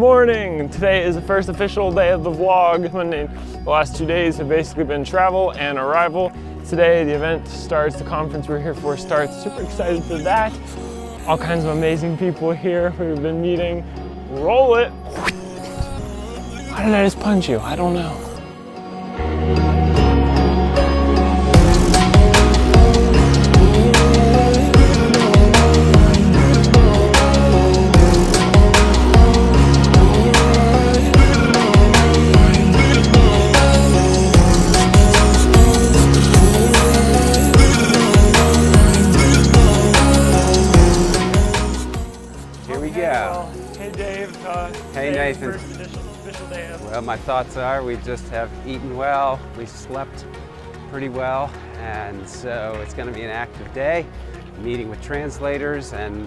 morning! Today is the first official day of the vlog. The last 2 days have basically been travel and arrival. Today the event starts, the conference we're here for starts. Super excited for that. All kinds of amazing people here we've been meeting. Roll it! Why did I just punch you? I don't know. Hey Dave. Hey Nathan. First official day of... Well, my thoughts are we just have eaten well, we slept pretty well, and so it's going to be an active day, meeting with translators and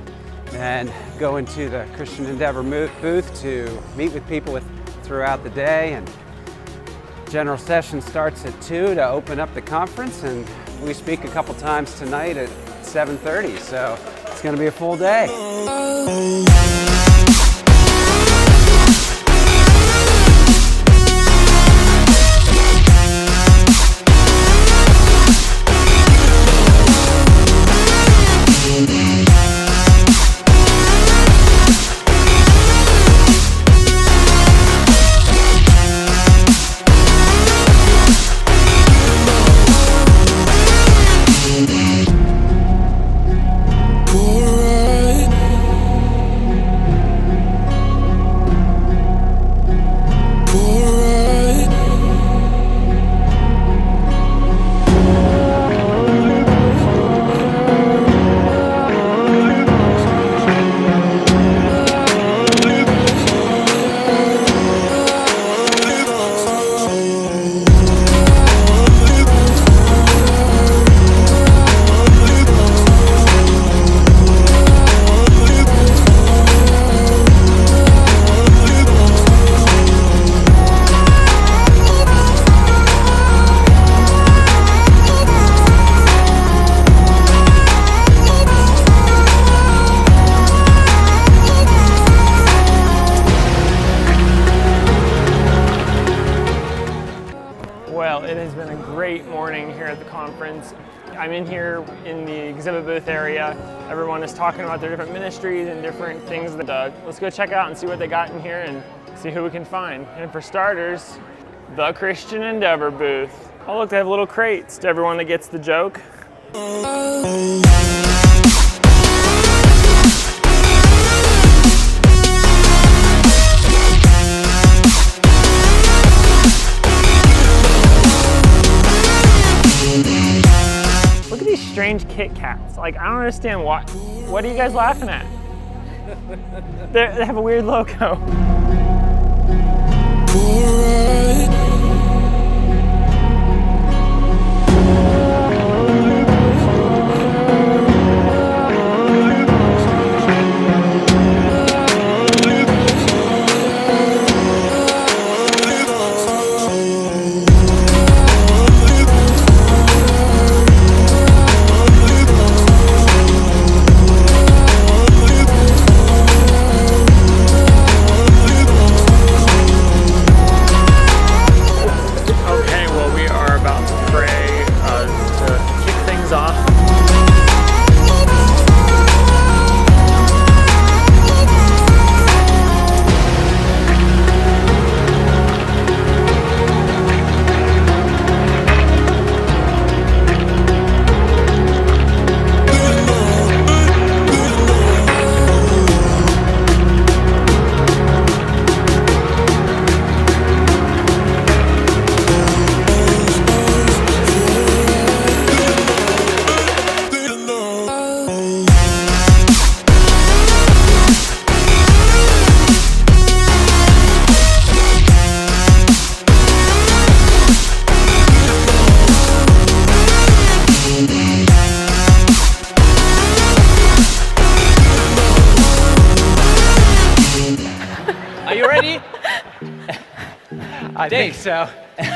then go into the Christian Endeavor booth to meet with people throughout the day. And general session starts at 2 to open up the conference, and we speak a couple times tonight at 7:30, so it's going to be a full day. Well, it has been a great morning here at the conference. I'm in here in the exhibit booth area. Everyone is talking about their different ministries and different things. Let's go check out and see what they got in here and see who we can find. And for starters, the Christian Endeavor booth. Oh look, they have little crates to everyone that gets the joke. Look at these strange Kit Kats. Like, I don't understand what are you guys laughing at? They have a weird logo. I think so.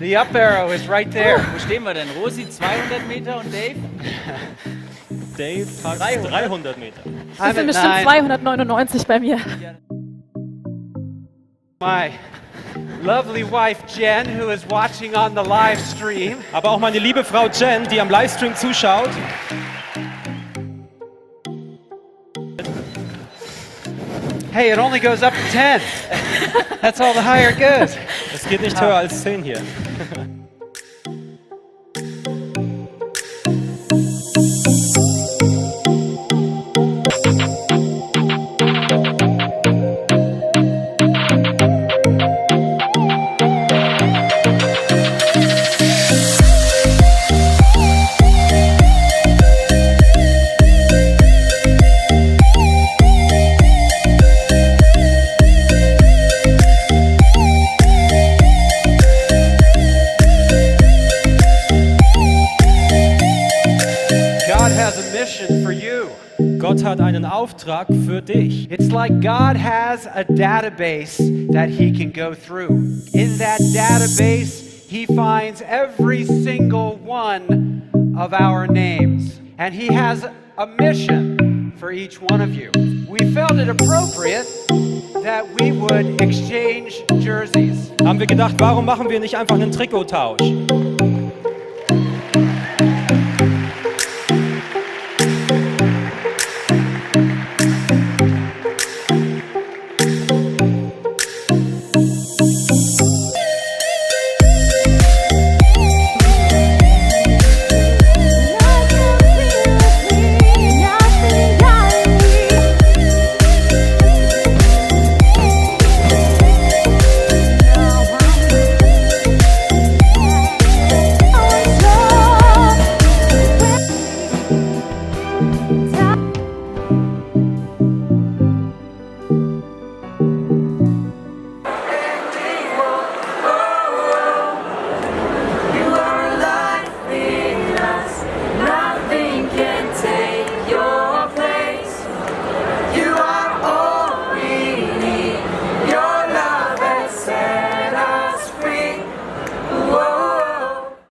The up arrow is right there. Wo stehen wir denn? Rosi 200 Meter und Dave? Dave hat 300 Meter. Das sind bestimmt 299 bei mir. My lovely wife Jen, who is watching on the live stream. Aber auch meine liebe Frau Jen, die am Livestream zuschaut. Hey, it only goes up to 10. That's all the higher it goes. Es geht nicht höher als 10 hier. Gott hat einen Auftrag für dich. It's like God has a database that he can go through. In that database, he finds every single one of our names. And he has a mission for each one of you. We felt it appropriate that we would exchange jerseys. Haben wir gedacht, warum machen wir nicht einfach einen Trikottausch?